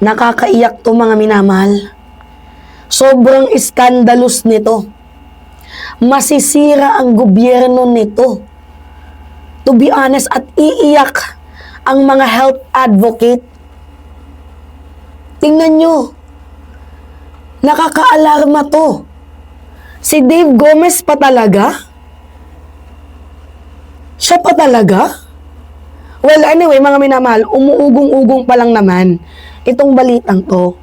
Nakakaiyak to mga minamahal. Sobrang skandalous nito. Masisira ang gobyerno nito. To be honest, at iiyak ang mga health advocate. Tingnan nyo. Nakakaalarma to. Si Dave Gomez pa talaga? Siya pa talaga? Well, anyway, mga minamahal, umuugong-ugong pa lang naman itong balitang to.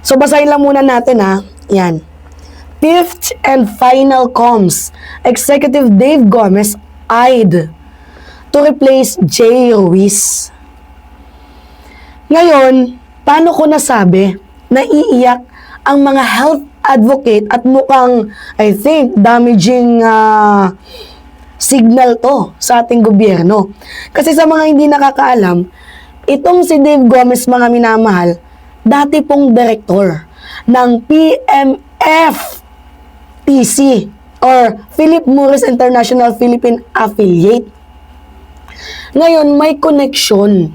So, basahin lang muna natin ha. Yan. Fifth and final comms. Executive Dave Gomez eyed to replace Jay Ruiz. Ngayon, paano ko nasabi na iiyak ang mga health advocate at mukhang, I think, damaging signal to sa ating gobyerno. Kasi sa mga hindi nakakaalam, itong si Dave Gomez, mga minamahal, dati pong direktor ng PMFTC or Philip Morris International Philippine Affiliate. Ngayon, may connection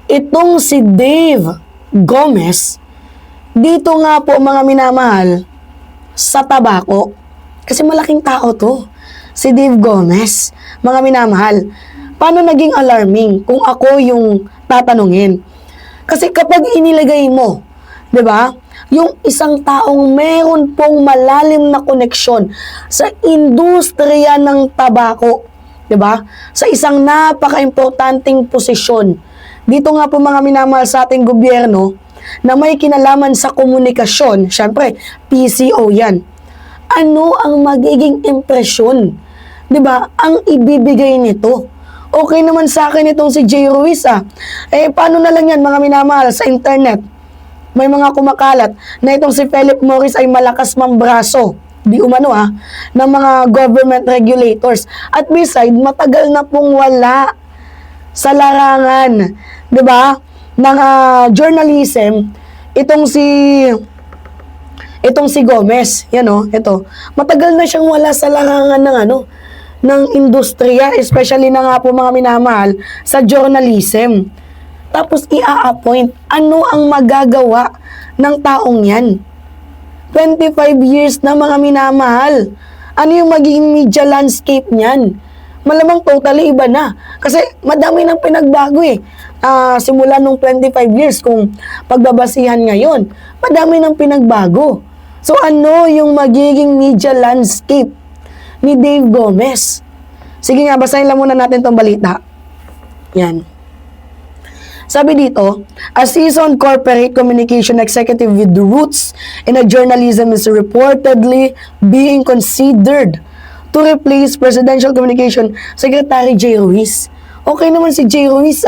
itong si Dave Gomez dito nga po, mga minamahal, sa tabako. Kasi malaking tao to, si Dave Gomez, mga minamahal. Paano naging alarming kung ako yung tatanungin? Kasi kapag inilagay mo, 'di ba? Yung isang taong meron pong malalim na koneksyon sa industriya ng tabako, 'di ba? Sa isang napaka-importanting posisyon. Dito nga po, mga minamahal, sa ating gobyerno na may kinalaman sa komunikasyon, syempre PCO 'yan. Ano ang magiging impresyon? 'Di ba? Ang ibibigay nito. Okay naman sa akin itong si Jay Ruiz paano na lang yan, mga minamahal, sa internet? May mga kumakalat na itong si Philip Morris ay malakas mambraso, di umano ng mga government regulators. At beside, matagal na pong wala sa larangan, di ba, ng journalism, itong si Gomez, yan ito. Matagal na siyang wala sa larangan ng industriya, especially na nga po, mga minamahal, sa journalism. Tapos i-appoint, ano ang magagawa ng taong yan? 25 years na, mga minamahal. Ano yung magiging media landscape niyan? Malamang totally iba na. Kasi madami nang pinagbago simula nung 25 years, kung pagbabasihan ngayon, madami nang pinagbago. So ano yung magiging media landscape ni Dave Gomez? Sige nga, basahin lang muna natin tong balita. Yan. Sabi dito, a seasoned corporate communication executive with roots in journalism is reportedly being considered to replace Presidential Communication Secretary Jay Ruiz. Okay naman si Jay Ruiz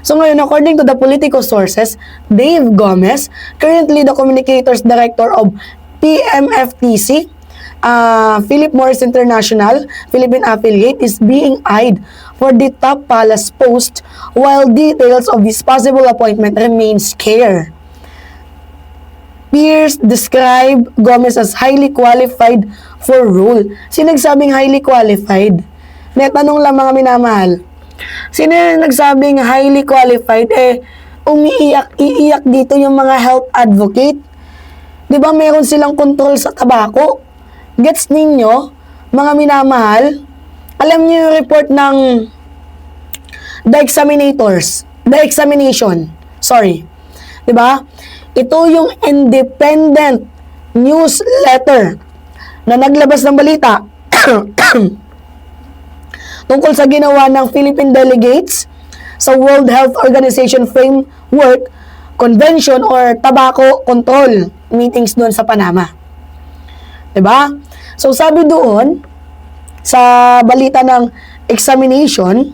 So ngayon, according to the political sources, Dave Gomez, currently the communicators director of PMFTC, Philip Morris International Philippine Affiliate, is being eyed for the top palace post while details of his possible appointment remain scarce. Peers describe Gomez as highly qualified for role. Sinagsabing highly qualified? Tanong lang, mga minamahal. Sino yung nagsabing highly qualified? Iiyak dito yung mga health advocate. Di ba meron silang control sa tabako? Gets ninyo, mga minamahal? Alam niyo yung report ng the examination. Di ba? Ito yung independent newsletter na naglabas ng balita tungkol sa ginawa ng Philippine delegates sa World Health Organization Framework Convention or Tobacco Control meetings doon sa Panama. Diba? So sabi doon sa balita ng examination,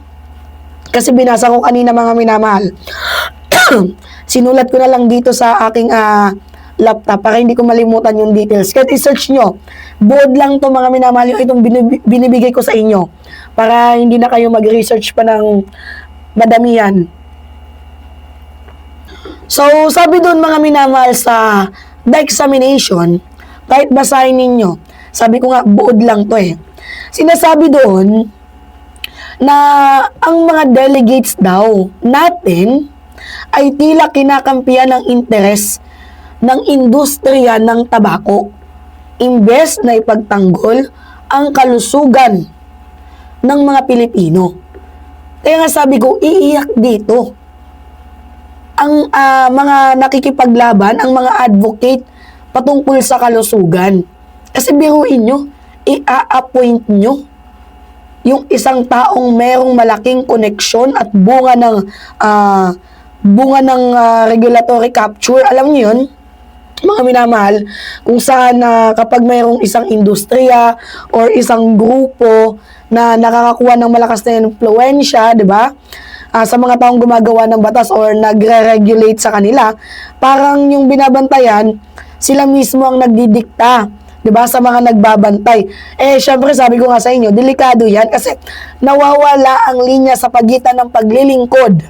kasi binasa ko kanina, mga minamahal, sinulat ko na lang dito sa aking laptop para hindi ko malimutan yung details. Kahit i-search nyo, board lang to, mga minamahal, yung itong binibigay ko sa inyo para hindi na kayo mag-research pa ng madamihan. So, sabi doon, mga minamahal, sa the examination, kahit basahin ninyo, sabi ko nga, buod lang to Sinasabi doon na ang mga delegates daw natin ay tila kinakampiyan ng interes ng industriya ng tabako, imbes na ipagtanggol ang kalusugan ng mga Pilipino. Kaya nga sabi ko, iiyak dito ang mga nakikipaglaban, ang mga advocate patungkol sa kalusugan. Kasi biruin nyo, i-appoint nyo yung isang taong merong malaking koneksyon at bunga ng regulatory capture. Alam niyo yun, mga minamahal, kung saan kapag mayroong isang industriya or isang grupo na nakakakuha ng malakas na influensya, di ba? Sa mga taong gumagawa ng batas or nagre-regulate sa kanila, parang yung binabantayan, sila mismo ang nagdidikta, 'di ba, sa mga nagbabantay. Syempre sabi ko nga sa inyo, delikado 'yan kasi nawawala ang linya sa pagitan ng paglilingkod,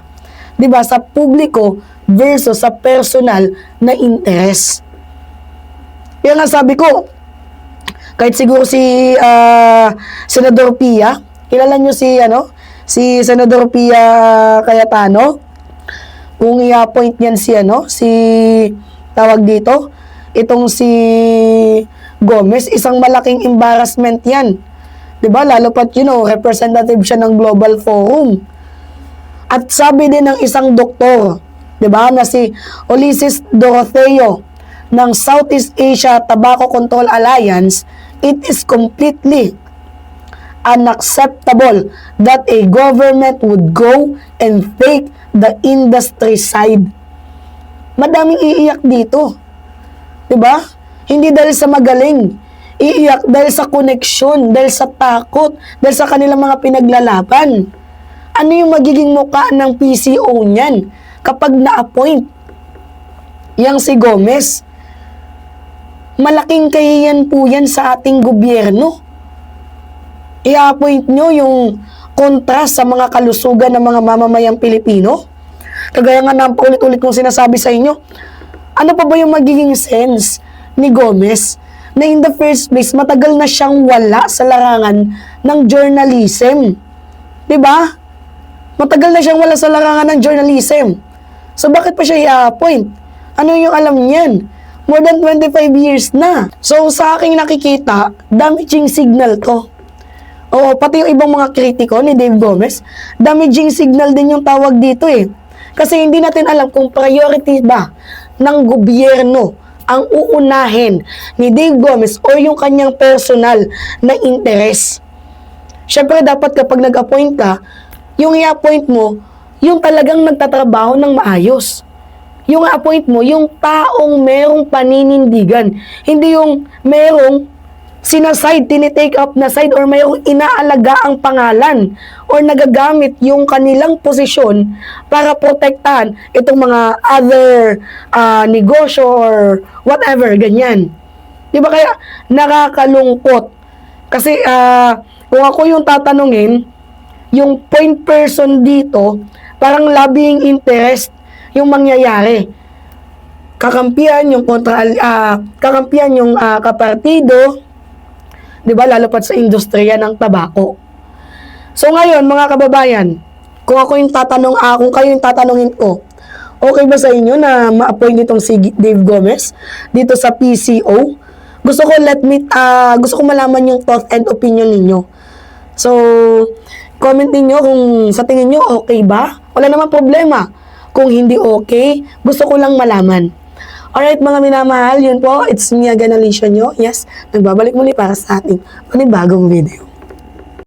'di ba, sa publiko versus sa personal na interes. Kaya nga sabi ko, kahit siguro si Senador Pia, kilala niyo si Senador Pia Cayetano, kung i-appoint niyan si tawag dito, itong si Gomez, isang malaking embarrassment yan. 'Di ba? Lalo pat representative siya ng Global Forum. At sabi din ng isang doktor, 'di ba, na si Ulysses Doroteo ng Southeast Asia Tobacco Control Alliance, it is completely unacceptable that a government would go and take the industry side. Madaming iiyak dito. 'Di ba? Hindi dahil sa magaling. Iiyak dahil sa koneksyon, dahil sa takot, dahil sa kanilang mga pinaglalaban. Ano yung magiging mukha ng PCO niyan kapag na-appoint yang si Gomez? Malaking kahiyan po yan sa ating gobyerno. I-appoint nyo yung kontras sa mga kalusugan ng mga mamamayang Pilipino. Kagaya nga ng paulit-ulit kong sinasabi sa inyo, ano pa ba yung magiging sense ni Gomez na in the first place, matagal na siyang wala sa larangan ng journalism? Diba? Matagal na siyang wala sa larangan ng journalism. So, bakit pa siya i-appoint? Ano yung alam niyan? More than 25 years na. So, sa aking nakikita, damaging signal to. Oo, pati yung ibang mga kritiko ni Dave Gomez, damaging signal din yung tawag dito eh. Kasi hindi natin alam kung priority ba ng gobyerno ang uunahin ni Dave Gomez o yung kanyang personal na interes. Siyempre, dapat kapag nag-appoint ka, yung i-appoint mo, yung talagang nagtatrabaho ng maayos. Yung i-appoint mo, yung taong merong paninindigan. Hindi yung merong sinaside, tinitake up na side, or mayroong inaalaga ang pangalan or nagagamit yung kanilang posisyon para protektahan itong mga other negosyo or whatever, ganyan. Di ba kaya nakakalungkot? Kasi kung ako yung tatanungin, yung point person dito, parang lobbying interest yung mangyayari. Kakampihan yung kakampihan yung kapartido, 'di ba, lalo pat sa industriya ng tabako. So ngayon, mga kababayan, kung ako yung kung kayo yung tatanungin ko, okay ba sa inyo na ma-appoint itong si Dave Gomez dito sa PCO? Gusto ko malaman yung thought and opinion ninyo. So, comment niyo kung sa tingin niyo okay ba? Wala namang problema. Kung hindi okay, gusto ko lang malaman. Alright, mga minamahal, yun po. It's me again, Alicia nyo. Yes, nagbabalik muli para sa ating panibagong video.